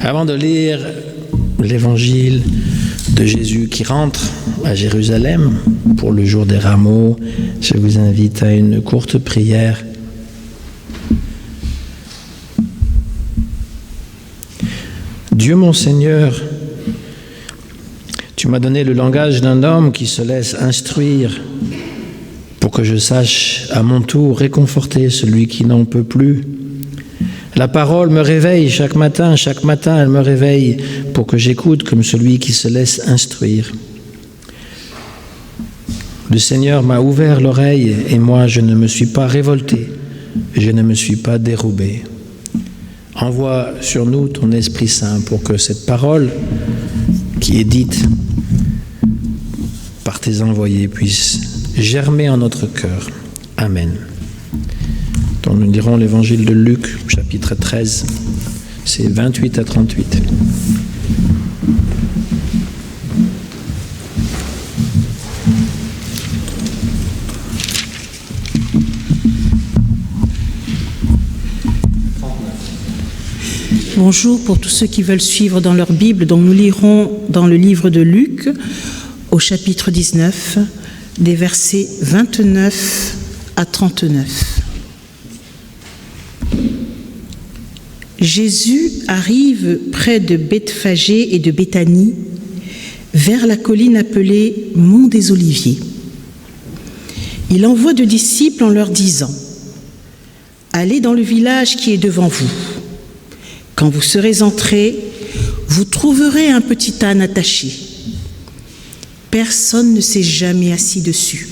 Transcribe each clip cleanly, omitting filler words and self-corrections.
Avant de lire l'évangile de Jésus qui rentre à Jérusalem pour le jour des rameaux, je vous invite à une courte prière. Dieu mon Seigneur, tu m'as donné le langage d'un homme qui se laisse instruire pour que je sache à mon tour réconforter celui qui n'en peut plus. La parole me réveille chaque matin elle me réveille pour que j'écoute comme celui qui se laisse instruire. Le Seigneur m'a ouvert l'oreille et moi je ne me suis pas révolté, je ne me suis pas dérobé. Envoie sur nous ton Esprit Saint pour que cette parole qui est dite par tes envoyés puisse germer en notre cœur. Amen. Donc nous lirons l'évangile de Luc, chapitre 13, c'est 28 à 38. Bonjour pour tous ceux qui veulent suivre dans leur Bible. Donc nous lirons dans le livre de Luc, au chapitre 19, des versets 29 à 39. Jésus arrive près de Bethphagée et de Béthanie, vers la colline appelée Mont des Oliviers. Il envoie 2 disciples en leur disant : « Allez dans le village qui est devant vous. Quand vous serez entrés, vous trouverez un petit âne attaché. Personne ne s'est jamais assis dessus.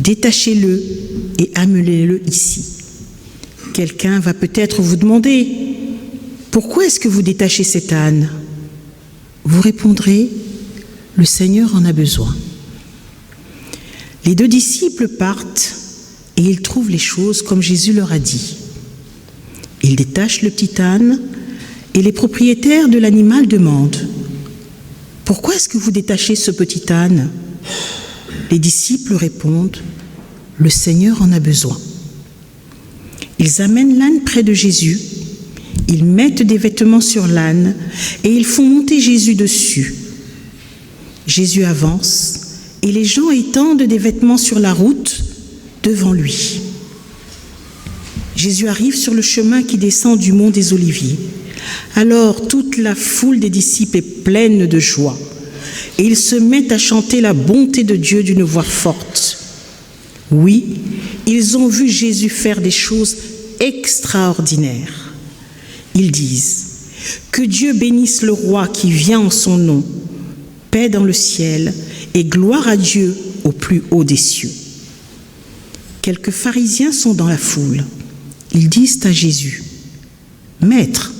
Détachez-le et amenez-le ici. Quelqu'un va peut-être vous demander : pourquoi est-ce que vous détachez cet âne ? Vous répondrez : le Seigneur en a besoin. Les 2 disciples partent et ils trouvent les choses comme Jésus leur a dit. Ils détachent le petit âne et les propriétaires de l'animal demandent : pourquoi est-ce que vous détachez ce petit âne ? Les disciples répondent : le Seigneur en a besoin. Ils amènent l'âne près de Jésus, ils mettent des vêtements sur l'âne et ils font monter Jésus dessus. Jésus avance et les gens étendent des vêtements sur la route devant lui. Jésus arrive sur le chemin qui descend du mont des Oliviers. Alors toute la foule des disciples est pleine de joie et ils se mettent à chanter la bonté de Dieu d'une voix forte. Oui, ils ont vu Jésus faire des choses extraordinaires. Ils disent : que Dieu bénisse le roi qui vient en son nom, paix dans le ciel et gloire à Dieu au plus haut des cieux. Quelques pharisiens sont dans la foule. Ils disent à Jésus : Maître,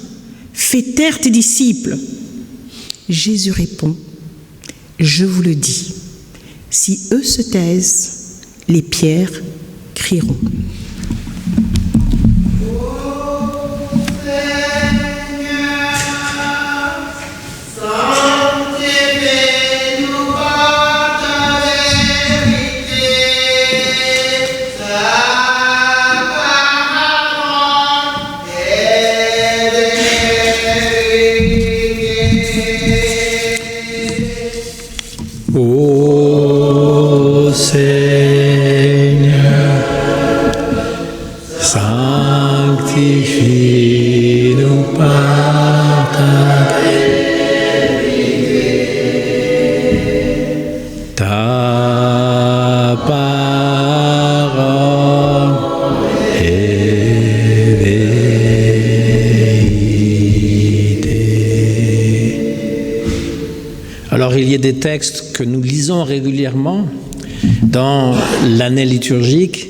fais taire tes disciples. Jésus répond : je vous le dis, si eux se taisent, les pierres crieront. Ô Seigneur, sanctifie-nous par ta vérité. Ta parole est vérité. Alors il y a des textes que nous lisons régulièrement dans l'année liturgique,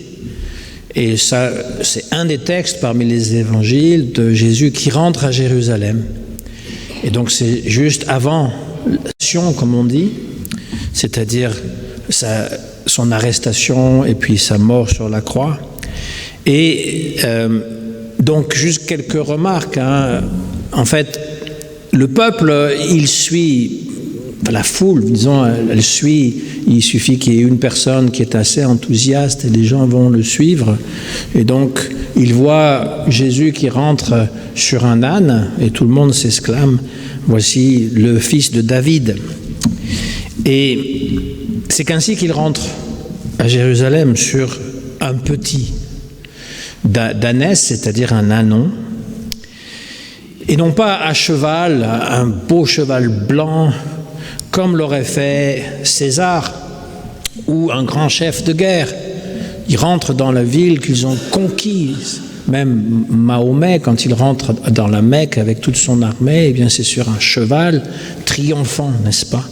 et ça, c'est un des textes parmi les évangiles de Jésus qui rentre à Jérusalem. Et donc c'est juste avant l'ascension, comme on dit, c'est-à-dire son arrestation et puis sa mort sur la croix. Et donc juste quelques remarques. En fait, le peuple, il suit la foule, disons, elle suit. Il suffit qu'il y ait une personne qui est assez enthousiaste et les gens vont le suivre. Et donc, il voit Jésus qui rentre sur un âne et tout le monde s'exclame, voici le fils de David. Et c'est qu'ainsi qu'il rentre à Jérusalem sur un petit d'ânesse, c'est-à-dire un ânon, et non pas à cheval, un beau cheval blanc, comme l'aurait fait César ou un grand chef de guerre. Ils rentrent dans la ville qu'ils ont conquise. Même Mahomet, quand il rentre dans la Mecque avec toute son armée, eh bien c'est sur un cheval triomphant, n'est-ce pas?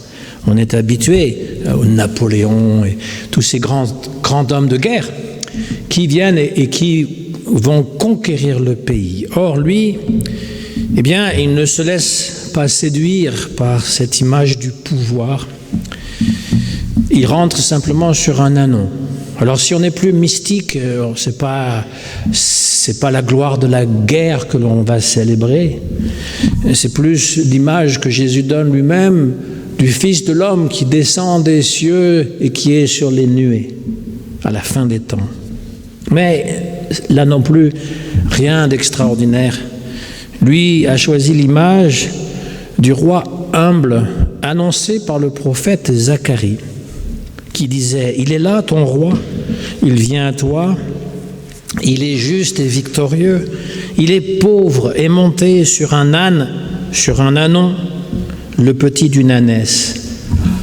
On est habitué au Napoléon et tous ces grands hommes de guerre qui viennent et qui vont conquérir le pays. Or, lui, eh bien, il ne se laisse pas séduire par cette image du pouvoir. Il rentre simplement sur un ânon. Alors, si on est plus mystique, c'est pas la gloire de la guerre que l'on va célébrer. C'est plus l'image que Jésus donne lui-même du Fils de l'homme qui descend des cieux et qui est sur les nuées à la fin des temps. Mais là non plus, rien d'extraordinaire. Lui a choisi l'image du roi humble annoncé par le prophète Zacharie, qui disait « Il est là ton roi, il vient à toi, il est juste et victorieux, il est pauvre et monté sur un âne, sur un ânon, le petit d'une ânesse. »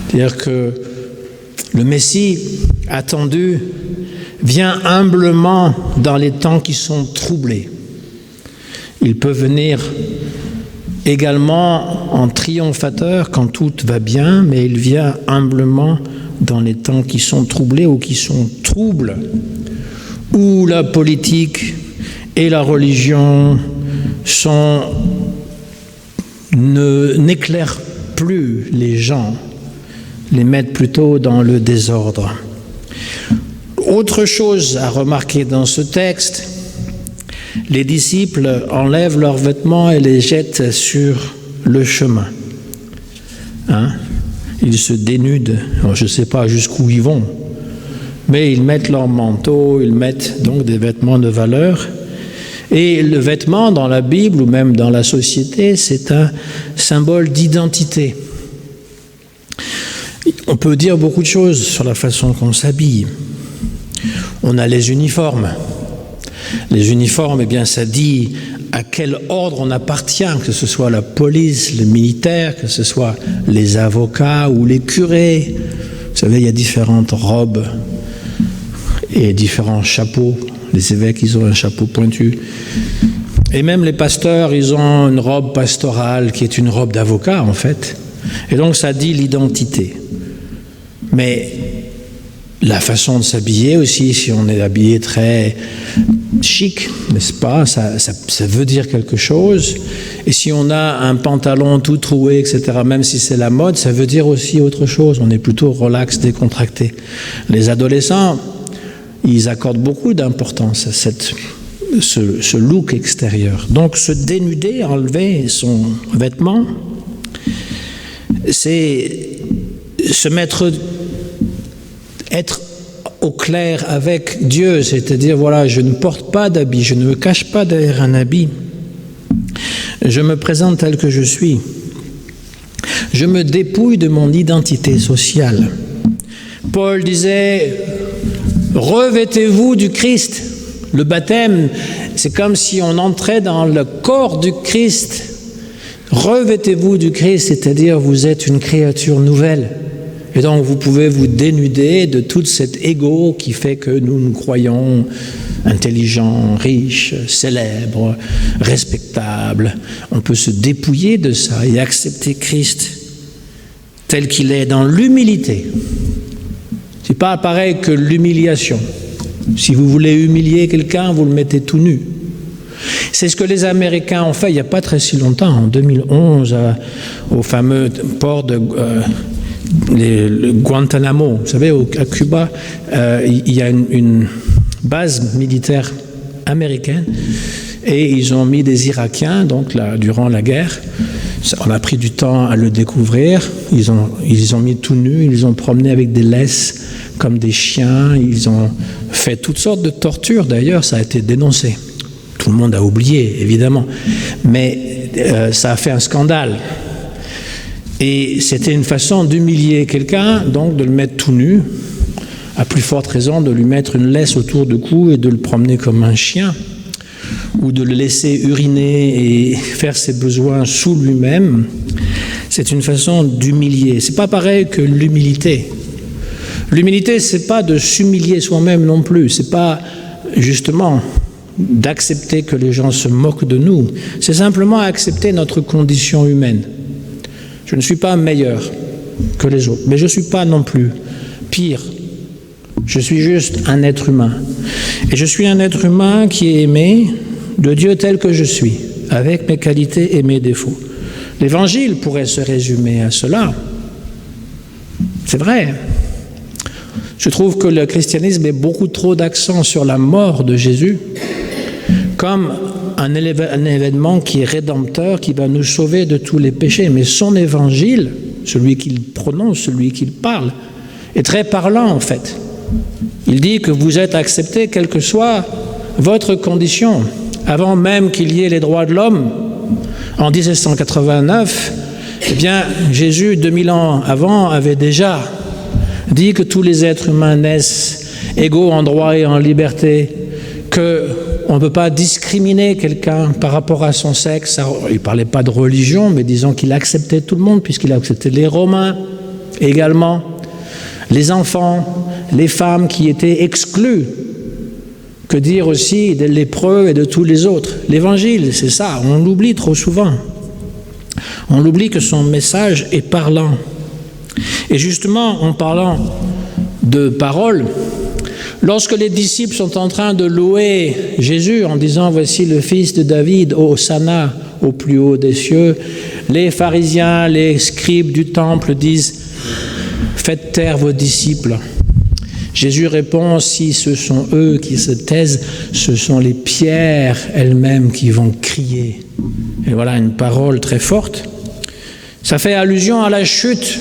C'est-à-dire que le Messie attendu vient humblement dans les temps qui sont troublés. Il peut venir également en triomphateur quand tout va bien, mais il vient humblement dans les temps qui sont troublés ou qui sont troubles, où la politique et la religion n'éclairent plus les gens, les mettent plutôt dans le désordre. Autre chose à remarquer dans ce texte, les disciples enlèvent leurs vêtements et les jettent sur le chemin. Ils se dénudent. Alors, je ne sais pas jusqu'où ils vont, mais ils mettent leur manteau, ils mettent donc des vêtements de valeur. Et le vêtement dans la Bible ou même dans la société, c'est un symbole d'identité. On peut dire beaucoup de choses sur la façon qu'on s'habille. On a les uniformes. Les uniformes, eh bien, ça dit à quel ordre on appartient, que ce soit la police, les militaires, que ce soit les avocats ou les curés. Vous savez, il y a différentes robes et différents chapeaux. Les évêques, ils ont un chapeau pointu. Et même les pasteurs, ils ont une robe pastorale qui est une robe d'avocat, en fait. Et donc, ça dit l'identité. Mais la façon de s'habiller aussi, si on est habillé très chic, n'est-ce pas, ça veut dire quelque chose. Et si on a un pantalon tout troué, etc., même si c'est la mode, ça veut dire aussi autre chose. On est plutôt relax, décontracté. Les adolescents, ils accordent beaucoup d'importance à ce look extérieur. Donc se dénuder, enlever son vêtement, c'est se mettre, être au clair avec Dieu, c'est-à-dire, voilà, je ne porte pas d'habit, je ne me cache pas derrière un habit, je me présente tel que je suis, je me dépouille de mon identité sociale. Paul disait, revêtez-vous du Christ. Le baptême, c'est comme si on entrait dans le corps du Christ. Revêtez-vous du Christ, c'est-à-dire vous êtes une créature nouvelle. Et donc vous pouvez vous dénuder de tout cet ego qui fait que nous nous croyons intelligents, riches, célèbres, respectables. On peut se dépouiller de ça et accepter Christ tel qu'il est dans l'humilité. C'est pas pareil que l'humiliation. Si vous voulez humilier quelqu'un, vous le mettez tout nu. C'est ce que les Américains ont fait il n'y a pas très si longtemps, en 2011, au fameux port de le Guantanamo. Vous savez, à Cuba, il y a une base militaire américaine et ils ont mis des Irakiens, donc là, durant la guerre, On a pris du temps à le découvrir. Ils ont mis tout nu, ils ont promené avec des laisses comme des chiens. Ils ont fait toutes sortes de tortures. D'ailleurs, ça a été dénoncé. Tout le monde a oublié, évidemment. Mais ça a fait un scandale. Et c'était une façon d'humilier quelqu'un, donc de le mettre tout nu. À plus forte raison de lui mettre une laisse autour du cou et de le promener comme un chien, ou de le laisser uriner et faire ses besoins sous lui-même. C'est une façon d'humilier. C'est pas pareil que l'humilité. L'humilité, c'est pas de s'humilier soi-même non plus. C'est pas justement d'accepter que les gens se moquent de nous. C'est simplement accepter notre condition humaine. Je ne suis pas meilleur que les autres, mais je ne suis pas non plus pire. Je suis juste un être humain. Et je suis un être humain qui est aimé de Dieu tel que je suis, avec mes qualités et mes défauts. L'Évangile pourrait se résumer à cela. C'est vrai. Je trouve que le christianisme met beaucoup trop d'accent sur la mort de Jésus comme un événement qui est rédempteur, qui va nous sauver de tous les péchés. Mais son évangile, celui qu'il prononce, celui qu'il parle, est très parlant en fait. Il dit que vous êtes acceptés quelle que soit votre condition. Avant même qu'il y ait les droits de l'homme, en 1789, eh bien, Jésus, 2000 ans avant, avait déjà dit que tous les êtres humains naissent égaux en droit et en liberté, qu'on ne peut pas discriminer quelqu'un par rapport à son sexe. Il ne parlait pas de religion, mais disons qu'il acceptait tout le monde, puisqu'il acceptait les Romains également, les enfants, les femmes qui étaient exclues. Que dire aussi des lépreux et de tous les autres? L'Évangile, c'est ça, on l'oublie trop souvent. On oublie que son message est parlant. Et justement, en parlant de paroles, lorsque les disciples sont en train de louer Jésus en disant « Voici le fils de David, Hosanna au plus haut des cieux », les pharisiens, les scribes du temple disent « Faites taire vos disciples ». Jésus répond « Si ce sont eux qui se taisent, ce sont les pierres elles-mêmes qui vont crier ». Et voilà une parole très forte. Ça fait allusion à la chute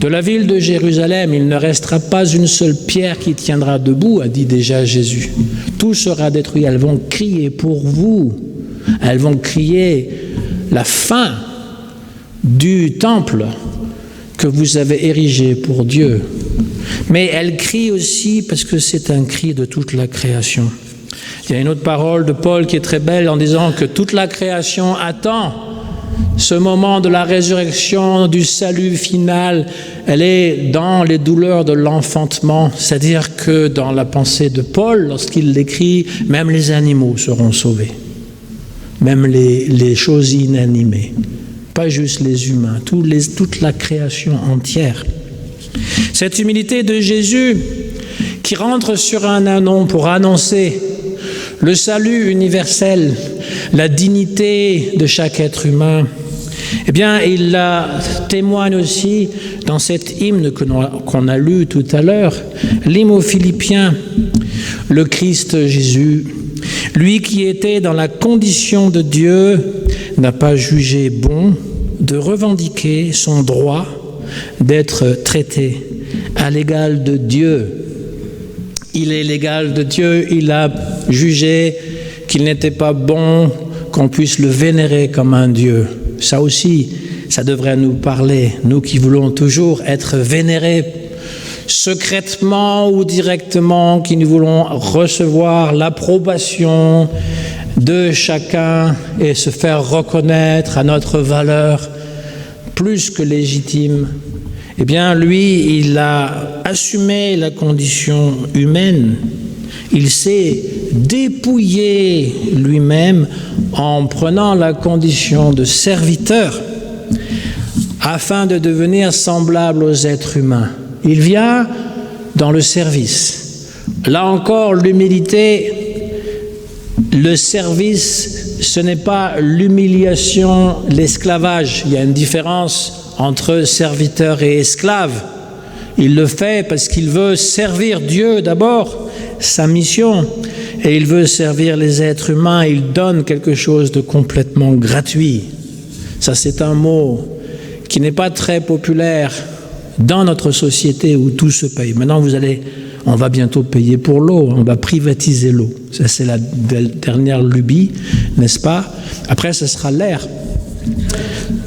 de la ville de Jérusalem. Il ne restera pas une seule pierre qui tiendra debout, a dit déjà Jésus. Tout sera détruit. Elles vont crier pour vous. Elles vont crier la fin du temple que vous avez érigé pour Dieu. Mais elles crient aussi parce que c'est un cri de toute la création. Il y a une autre parole de Paul qui est très belle en disant que toute la création attend ce moment de la résurrection, du salut final. Elle est dans les douleurs de l'enfantement, c'est-à-dire que dans la pensée de Paul, lorsqu'il l'écrit, même les animaux seront sauvés, même les choses inanimées, pas juste les humains, toute la création entière. Cette humilité de Jésus qui rentre sur un anon pour annoncer le salut universel, la dignité de chaque être humain, eh bien, il la témoigne aussi dans cet hymne qu'on a lu tout à l'heure, l'hymne aux Philippiens, le Christ Jésus, lui qui était dans la condition de Dieu, n'a pas jugé bon de revendiquer son droit d'être traité à l'égal de Dieu. Il est l'égal de Dieu, il a jugé qu'il n'était pas bon qu'on puisse le vénérer comme un Dieu. Ça aussi, ça devrait nous parler, nous qui voulons toujours être vénérés secrètement ou directement, qui nous voulons recevoir l'approbation de chacun et se faire reconnaître à notre valeur plus que légitime. Eh bien, lui, il a assumé la condition humaine. Il s'est dépouillé lui-même en prenant la condition de serviteur afin de devenir semblable aux êtres humains. Il vient dans le service. Là encore, l'humilité, le service, ce n'est pas l'humiliation, l'esclavage. Il y a une différence entre serviteur et esclave. Il le fait parce qu'il veut servir Dieu d'abord, sa mission, et il veut servir les êtres humains. Il donne quelque chose de complètement gratuit. Ça, c'est un mot qui n'est pas très populaire dans notre société où tout se paye. Maintenant, on va bientôt payer pour l'eau, on va privatiser l'eau. Ça, c'est la dernière lubie, n'est-ce pas? Après, ce sera l'air.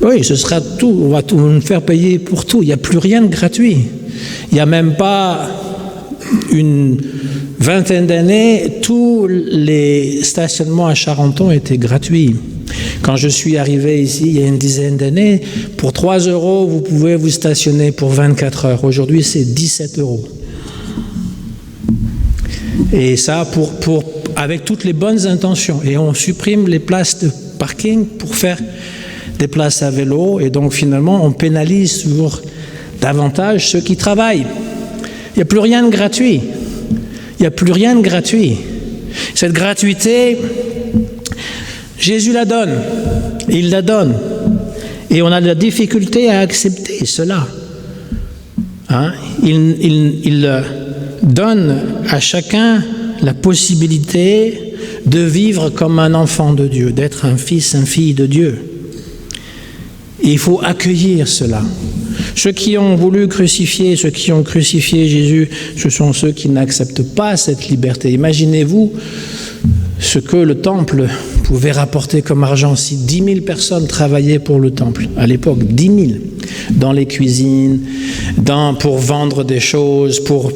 Oui, ce sera tout. On va tout nous faire payer pour tout. Il n'y a plus rien de gratuit. Il n'y a même pas une vingtaine d'années, tous les stationnements à Charenton étaient gratuits. Quand je suis arrivé ici, il y a une dizaine d'années, pour 3 €, vous pouvez vous stationner pour 24 heures. Aujourd'hui, c'est 17 €. Et ça, avec toutes les bonnes intentions. Et on supprime les places de parking pour faire des places à vélo. Et donc, finalement, on pénalise toujours davantage ceux qui travaillent. Il n'y a plus rien de gratuit. Il n'y a plus rien de gratuit. Cette gratuité, Jésus la donne. Il la donne. Et on a de la difficulté à accepter cela. Il donne à chacun la possibilité de vivre comme un enfant de Dieu, d'être un fils, une fille de Dieu. Et il faut accueillir cela. Ceux qui ont voulu crucifier, ceux qui ont crucifié Jésus, ce sont ceux qui n'acceptent pas cette liberté. Imaginez-vous ce que le temple pouvait rapporter comme argent si 10 000 personnes travaillaient pour le temple. À l'époque, 10 000 dans les cuisines, pour vendre des choses, pour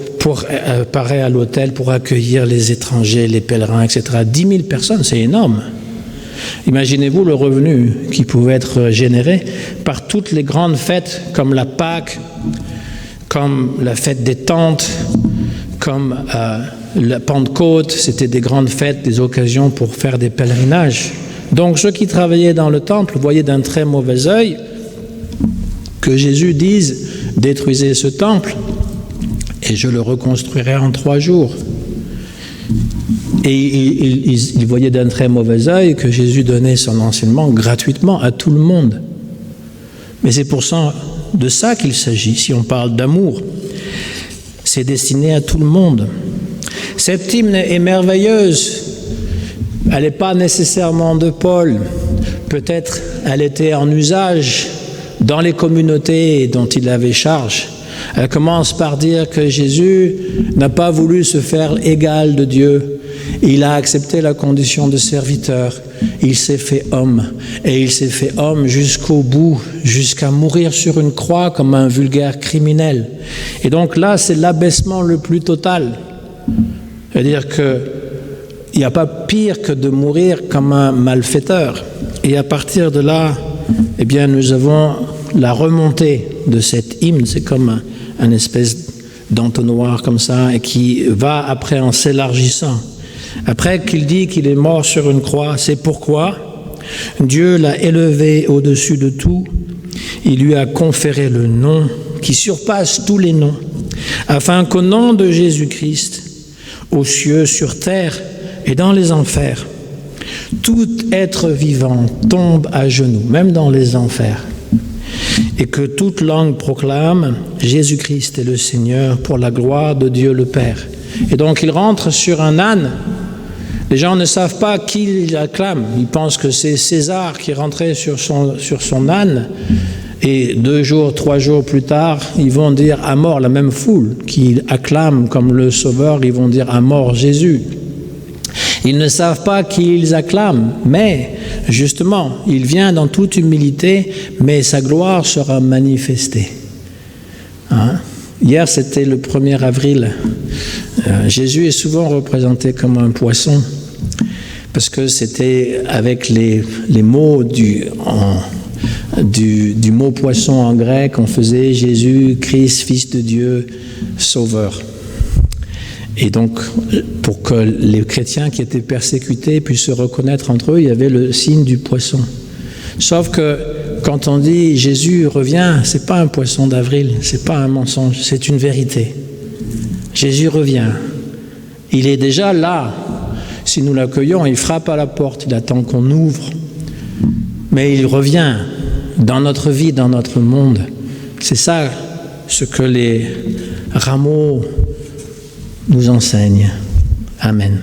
parer à l'hôtel, pour accueillir les étrangers, les pèlerins, etc. 10 000 personnes, c'est énorme. Imaginez-vous le revenu qui pouvait être généré par toutes les grandes fêtes comme la Pâque, comme la fête des tentes, comme la Pentecôte. C'était des grandes fêtes, des occasions pour faire des pèlerinages. Donc ceux qui travaillaient dans le temple voyaient d'un très mauvais œil que Jésus dise « Détruisez ce temple et je le reconstruirai en 3 jours ». Et il voyait d'un très mauvais œil que Jésus donnait son enseignement gratuitement à tout le monde. Mais c'est de ça qu'il s'agit. Si on parle d'amour, c'est destiné à tout le monde. Cette hymne est merveilleuse. Elle n'est pas nécessairement de Paul. Peut-être elle était en usage dans les communautés dont il avait charge. Elle commence par dire que Jésus n'a pas voulu se faire égal de Dieu. Il a accepté la condition de serviteur. Il s'est fait homme. Et il s'est fait homme jusqu'au bout, jusqu'à mourir sur une croix comme un vulgaire criminel. Et donc là, c'est l'abaissement le plus total. C'est-à-dire qu'il n'y a pas pire que de mourir comme un malfaiteur. Et à partir de là, eh bien, nous avons la remontée de cet hymne. C'est comme un espèce d'entonnoir comme ça, et qui va après en s'élargissant. Après qu'il dit qu'il est mort sur une croix, c'est pourquoi Dieu l'a élevé au-dessus de tout. Il lui a conféré le nom qui surpasse tous les noms, afin qu'au nom de Jésus-Christ, aux cieux, sur terre et dans les enfers, tout être vivant tombe à genoux, même dans les enfers, et que toute langue proclame Jésus-Christ est le Seigneur pour la gloire de Dieu le Père. Et donc il rentre sur un âne. Les gens ne savent pas qui il acclame. Ils pensent que c'est César qui rentrait sur son âne. Et 2 jours, 3 jours plus tard, ils vont dire à mort, la même foule qui acclame comme le Sauveur, ils vont dire à mort Jésus. Ils ne savent pas qui ils acclament, mais justement, il vient dans toute humilité, mais sa gloire sera manifestée. Hier, c'était le 1er avril. Jésus est souvent représenté comme un poisson, parce que c'était avec les mots du mot poisson en grec, on faisait Jésus, Christ, Fils de Dieu, Sauveur. Et donc, pour que les chrétiens qui étaient persécutés puissent se reconnaître entre eux, il y avait le signe du poisson. Sauf que quand on dit Jésus revient, c'est pas un poisson d'avril, c'est pas un mensonge, c'est une vérité. Jésus revient. Il est déjà là. Si nous l'accueillons, il frappe à la porte, il attend qu'on ouvre. Mais il revient dans notre vie, dans notre monde. C'est ça ce que les rameaux nous enseignent. Amen.